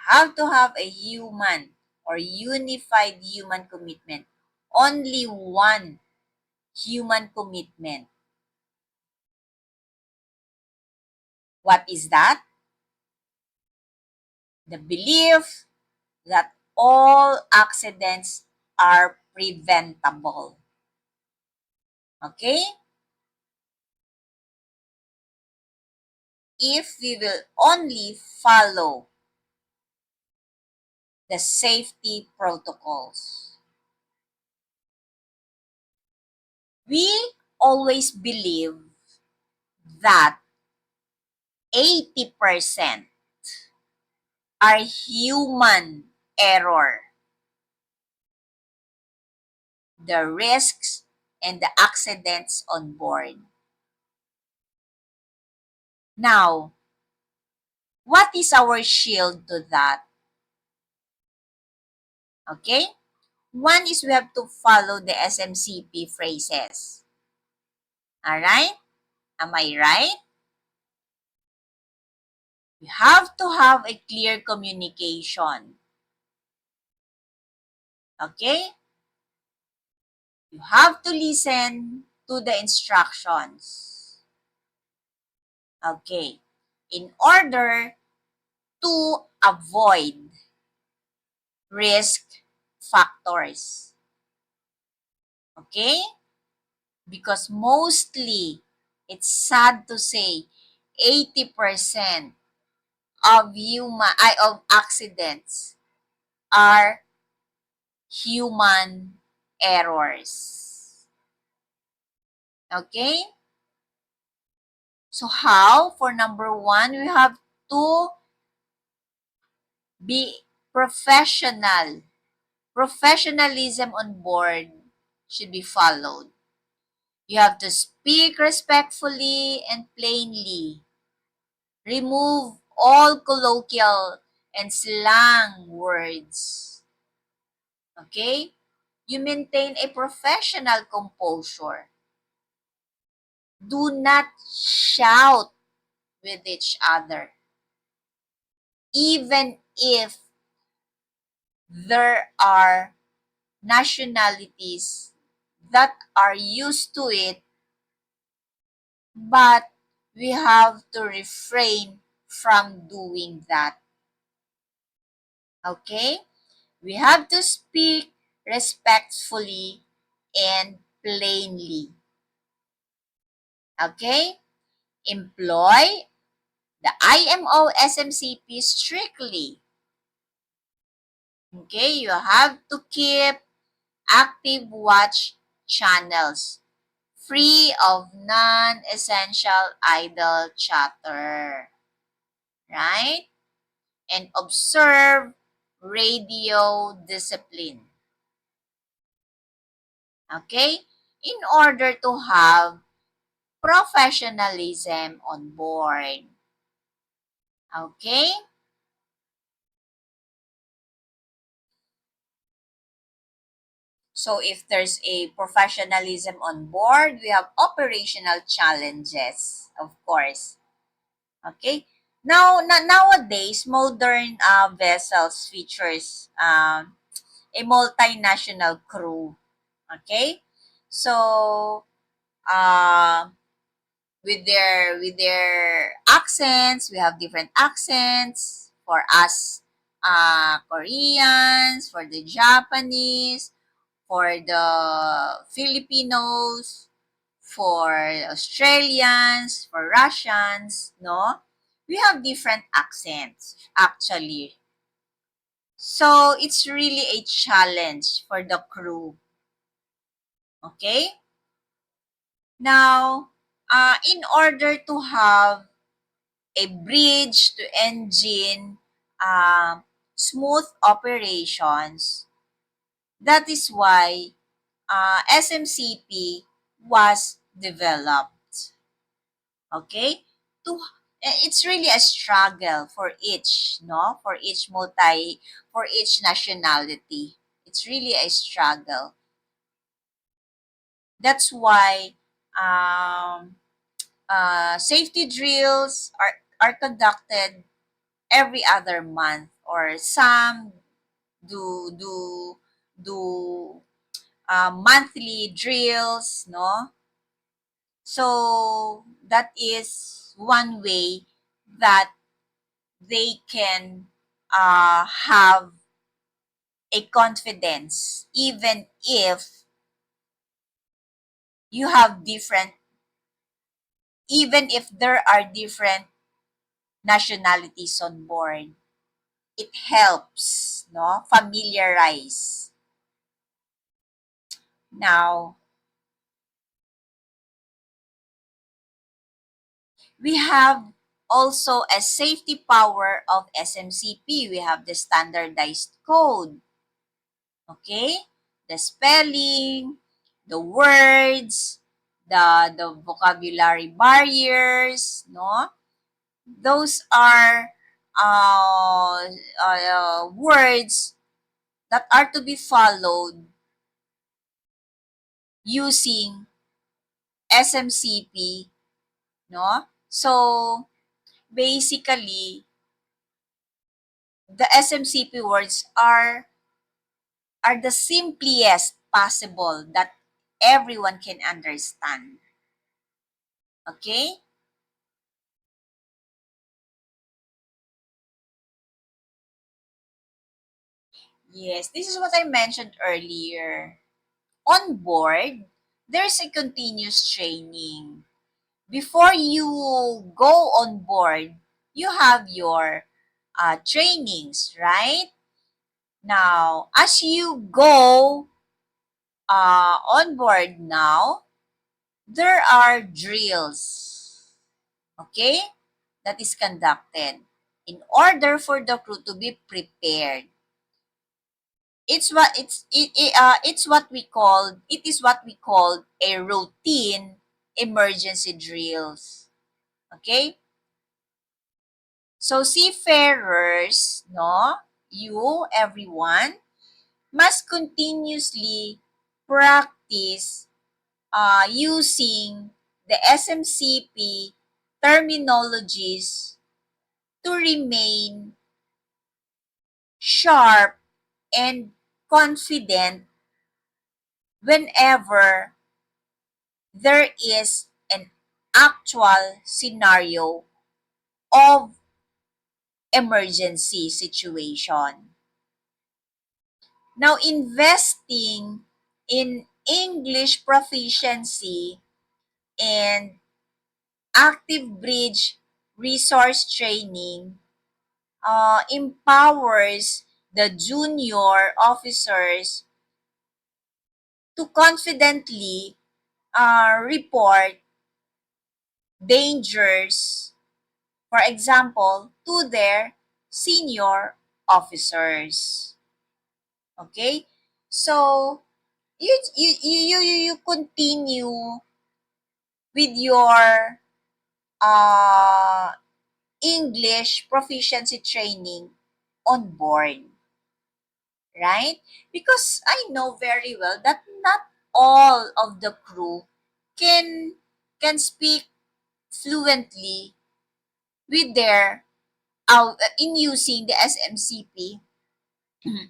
Have to have a human or unified human commitment. Only one human commitment. What is that? The belief that all accidents are preventable. Okay? If we will only follow the safety protocols. We always believe that 80% are human error. The risks and the accidents on board. Now, what is our shield to that? Okay? One is we have to follow the SMCP phrases. Alright? Am I right? You have to have a clear communication. Okay? You have to listen to the instructions. Okay. In order to avoid risk factors. Okay? Because mostly, it's sad to say, 80% of accidents are human errors. Okay? So how? For number one, we have to be professional. Professionalism on board should be followed. You have to speak respectfully and plainly. Remove all colloquial and slang words. Okay? You maintain a professional composure. Do not shout with each other. Even if there are nationalities that are used to it, but we have to refrain from doing that. Okay? We have to speak respectfully and plainly. Okay? Employ the IMO SMCP strictly. Okay? You have to keep active watch channels free of non-essential idle chatter. Right? And observe radio discipline. Okay? In order to have professionalism on board. Okay? So if there's a professionalism on board, we have operational challenges, of course. Okay? Now, nowadays, modern vessels features a multinational crew. Okay? So, uh, with their accents. We have different accents for us, Koreans, for the Japanese, for the Filipinos, for Australians, for Russians, no? We have different accents actually. So it's really a challenge for the crew. Okay? Now, in order to have a bridge to engine smooth operations. That is why SMCP was developed. Okay? To it's really a struggle for each, no? For each for each nationality. It's really a struggle. That's why safety drills are conducted every other month, or some do monthly drills, no? So that is one way that they can have a confidence, even if you have different, even if there are different nationalities on board. It helps, no, familiarize. Now, we have also a safety power of SMCP. We have the standardized code, okay? The spelling, the words, the vocabulary barriers, no? Those are words that are to be followed using SMCP, no? So, basically, the SMCP words are the simplest possible that everyone can understand. Okay? Yes, this is what I mentioned earlier. On board, there's a continuous training. Before you go on board, you have your trainings, right? Now, as you go on board now, there are drills, okay, that is conducted in order for the crew to be prepared. It's what we call, it is what we call a routine emergency drills. Okay? So seafarers, no, you everyone, must continuously practice using the SMCP terminologies to remain sharp and confident whenever there is an actual scenario of emergency situation. Now, investing in English proficiency and active bridge resource training empowers the junior officers to confidently report dangers, for example, to their senior officers. Okay? So, you continue with your uh, English proficiency training on board, right? Because I know very well that not all of the crew can speak fluently with their in using the SMCP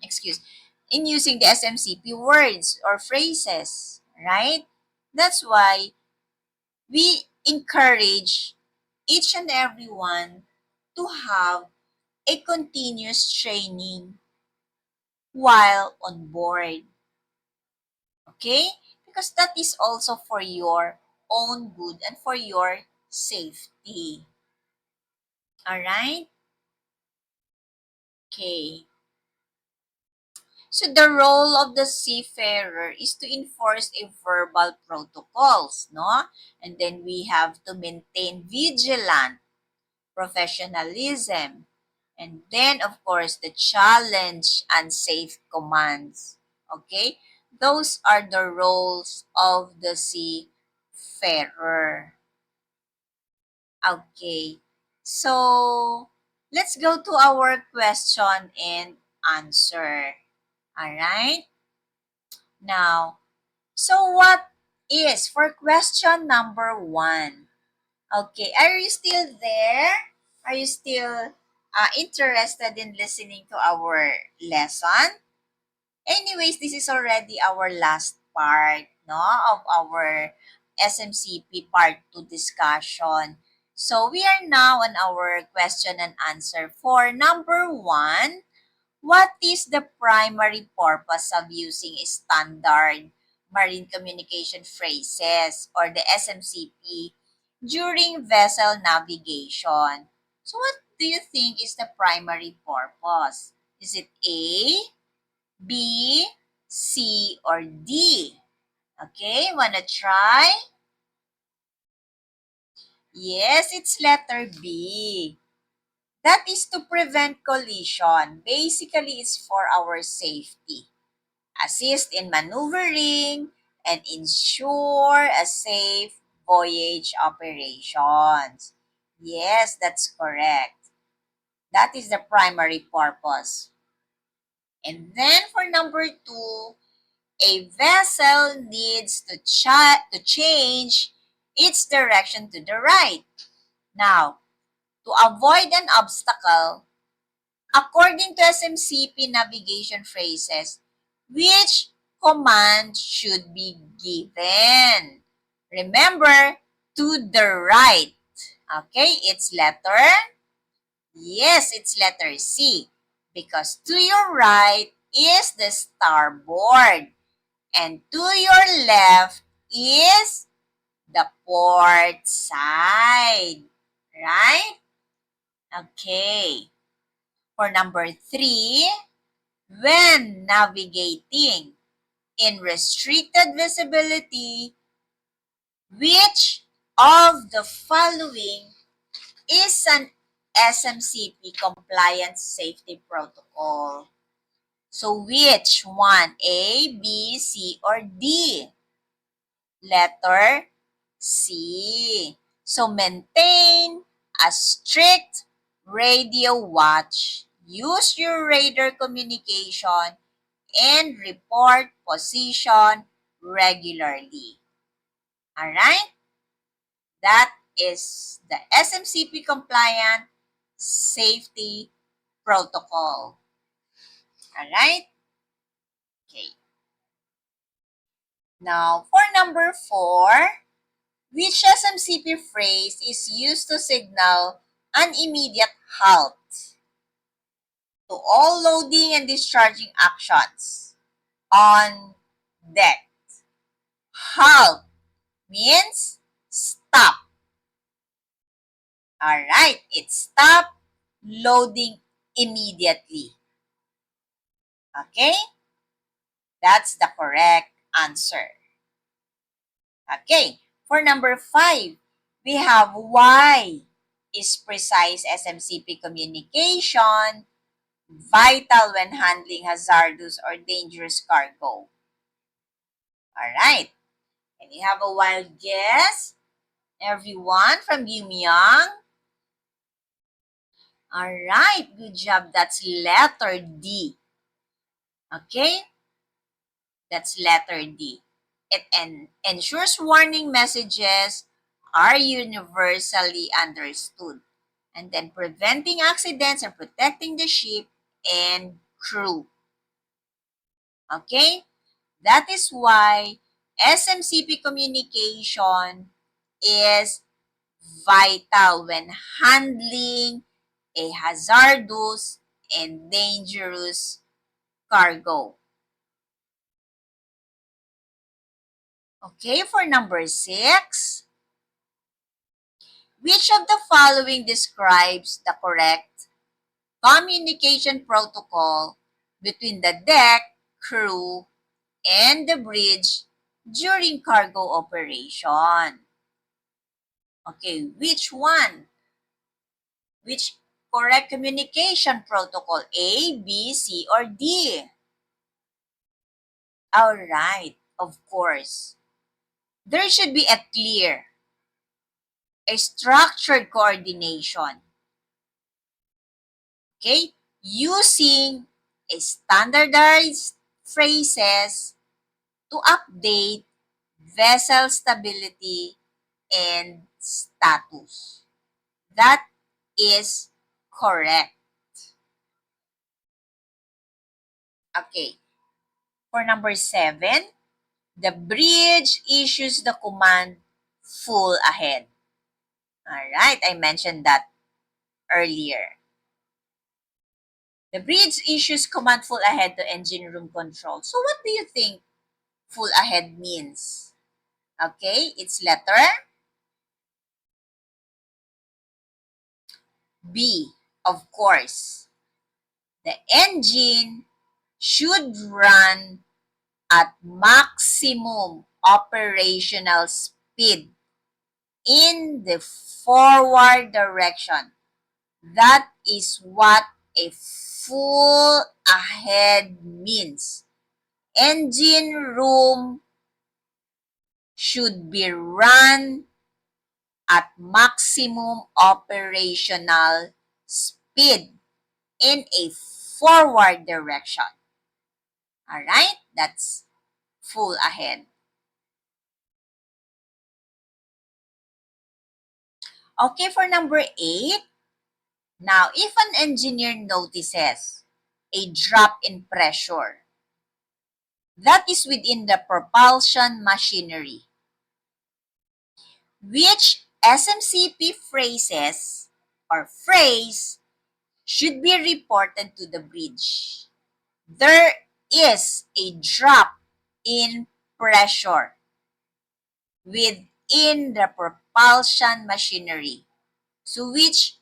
excuse in using the SMCP words or phrases, right? That's why we encourage each and everyone to have a continuous training while on board. Okay? Because that is also for your own good and for your safety. Alright? Okay. So the role of the seafarer is to enforce a verbal protocols, no? And then we have to maintain vigilant professionalism, and then of course the challenge and safe commands. Okay? Those are the roles of the seafarer. Okay. So, let's go to our question and answer. All right? Now, so what is for question number 1? Okay, are you still there? Are you still interested in listening to our lesson? Anyways, this is already our last part, no, of our SMCP part 2 discussion. So we are now on our question and answer for number 1. What is the primary purpose of using standard marine communication phrases or the SMCP during vessel navigation? So what do you think is the primary purpose? Is it A, B, C, or D? Okay, wanna try? Yes, it's letter B. That is to prevent collision. Basically, it's for our safety. Assist in maneuvering, and ensure a safe voyage operations. Yes, that's correct. That is the primary purpose. And then for number 2, a vessel needs to change its direction to the right. Now, to avoid an obstacle, according to SMCP navigation phrases, which command should be given? Remember, to the right. Okay, it's letter? Yes, it's letter C. Because to your right is the starboard. And to your left is the port side. Right? Okay. For number 3, when navigating in restricted visibility, which of the following is an SMCP compliant safety protocol? So which one? A, B, C, or D? Letter C. So maintain a strict radio watch. Use your radar communication and report position regularly. Alright? That is the SMCP compliant safety protocol. Alright? Okay. Now, for number 4, which SMCP phrase is used to signal an immediate halt to all loading and discharging actions on deck? Halt means stop. Alright, it's stop loading immediately. Okay? That's the correct answer. Okay, for number 5, we have why is precise SMCP communication vital when handling hazardous or dangerous cargo? Alright, and you have a wild guess? Everyone from Yumyang? Alright, good job. That's letter D. Okay? That's letter D. It ensures warning messages are universally understood. And then preventing accidents and protecting the ship and crew. Okay? That is why SMCP communication is vital when handling a hazardous and dangerous cargo. Okay, for number 6, which of the following describes the correct communication protocol between the deck, crew, and the bridge during cargo operation? Okay, which one? Which correct communication protocol? A, B, C, or D? All right, of course. There should be a structured coordination. Okay? Using a standardized phrases to update vessel stability and status. That is correct. Okay. For number 7, the bridge issues the command full ahead. Alright, I mentioned that earlier. The bridge issues command full ahead to engine room control. So what do you think full ahead means? Okay, it's letter B, of course. The engine should run at maximum operational speed in the forward direction. That is what a full ahead means. Engine room should be run at maximum operational speed in a forward direction. Alright? That's full ahead. Okay, for number 8. Now, if an engineer notices a drop in pressure, that is within the propulsion machinery, which SMCP phrases or phrase should be reported to the bridge? There is a drop in pressure within the propulsion machinery. So which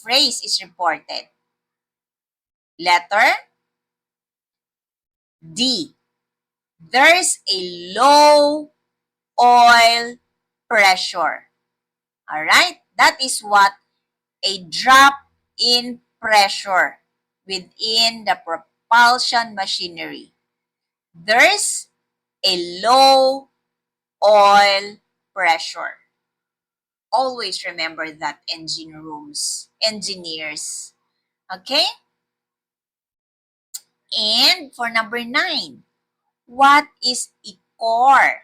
phrase is reported? Letter D. There's a low oil pressure. Alright? That is what a drop in pressure within the propulsion machinery. There's a low oil pressure. Always remember that, engineers. Okay? And for number 9, what is a core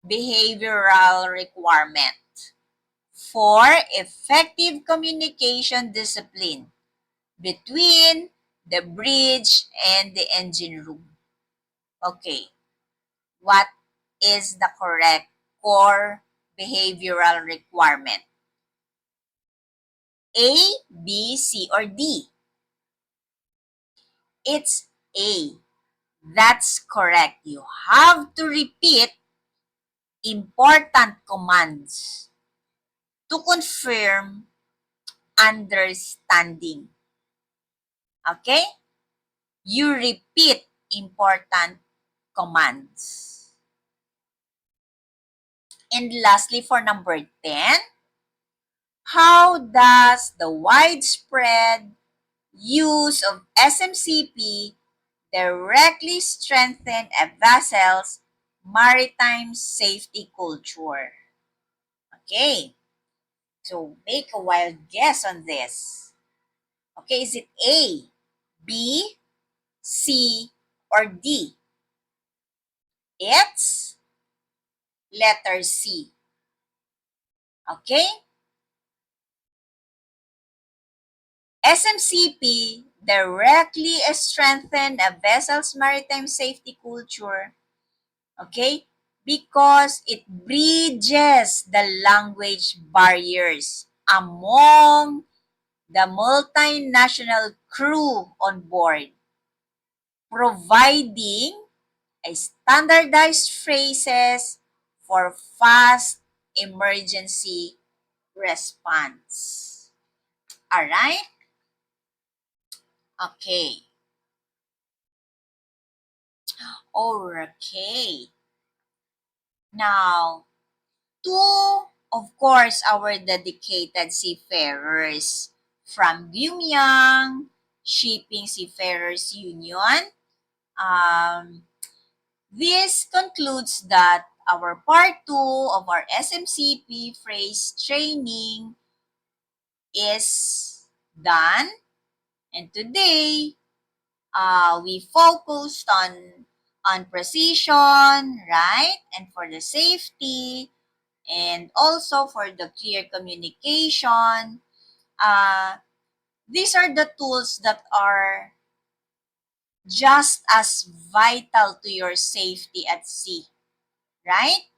behavioral requirement for effective communication discipline between the bridge and the engine room? Okay, what is the correct core behavioral requirement? A, B, C, or D? It's A. That's correct. You have to repeat important commands to confirm understanding. Okay? You repeat important commands. And lastly, for number 10, how does the widespread use of SMCP directly strengthen a vessel's maritime safety culture? Okay, so make a wild guess on this. Okay, is it A, B, C, or D? It's letter C. Okay? SMCP directly strengthen a vessel's maritime safety culture, okay? Because it bridges the language barriers among the multinational crew on board, providing a standardized phrases for fast emergency response. All right? Okay. Okay. Now, to, of course, our dedicated seafarers from Gumyang Shipping Seafarers Union, this concludes that our part 2 of our SMCP phrase training is done. And today, we focused on precision, right? And for the safety, and also for the clear communication. Uh, these are the tools that are just as vital to your safety at sea, right?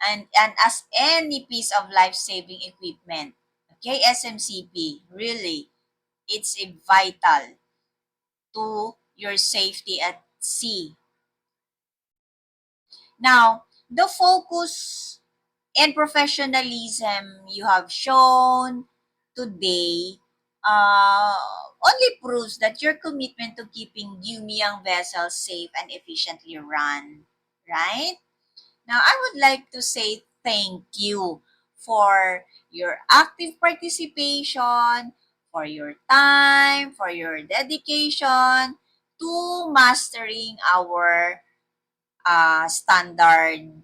And as any piece of life-saving equipment. Okay, SMCP, really, it's a vital to your safety at sea. Now, the focus and professionalism you have shown today only proves that your commitment to keeping Gumyang vessels safe and efficiently run, right? Now, I would like to say thank you for your active participation, for your time, for your dedication to mastering our standard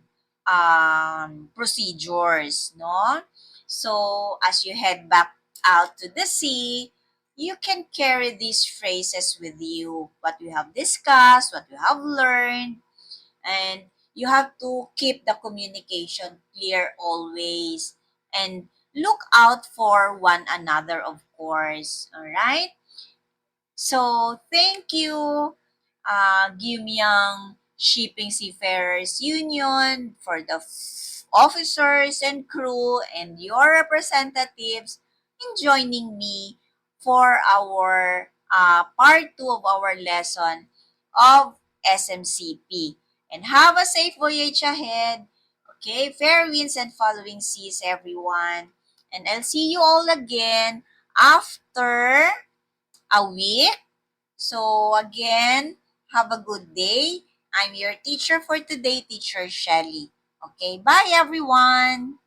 procedures, no? So, as you head back out to the sea, you can carry these phrases with you, what we have discussed, what we have learned, and you have to keep the communication clear always and look out for one another, of course. All right? So, thank you, Gimyang Shipping Seafarers Union, for the officers and crew and your representatives in joining me for our part 2 of our lesson of SMCP. And have a safe voyage ahead. Okay, fair winds and following seas, everyone. And I'll see you all again after a week. So again, have a good day. I'm your teacher for today, Teacher Shelly. Okay, bye everyone.